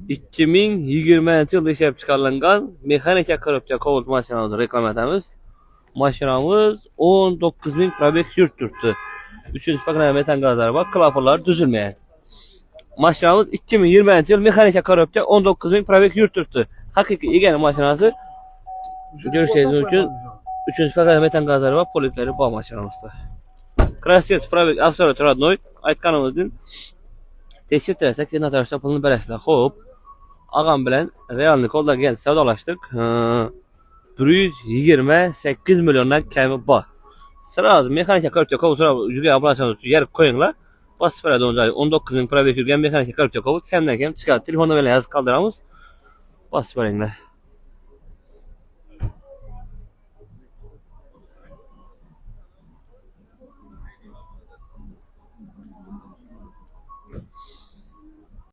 2020 yılda ishlab chiqarilgan mexanika korobka kovult mashinamizni reklam etamiz. Mashinamiz 19.000 probeg yurtturibdi. 3-chi pakana metan gazlari bor, klapanlar tuzilmagan. Mashinamiz 2020 yil mexanika korobka 19.000 probeg yurtturibdi. Haqiqiy egani mashinasi ko'rishingiz mumkin. 3-chi pakana metan gazlari bor, politlari bor mashinamizda. Krasets probeg absolut родной aytganimizdan tekshirtirsak, notaryusda pulni berasizlar. Xo'p, ağam bilan realni qo'ldan kelgan savdolashdik. 128 milliondan kami bor. Sırası mexanika korobka kovult yurgan oblasiyonni yer qo'yinglar. Bosib beradi 19.000 probeg yurgan mexanika korobka kovult kamdan kam chiqadi. Telefonda bilan yozib qoldiramiz. Bosib beringlar.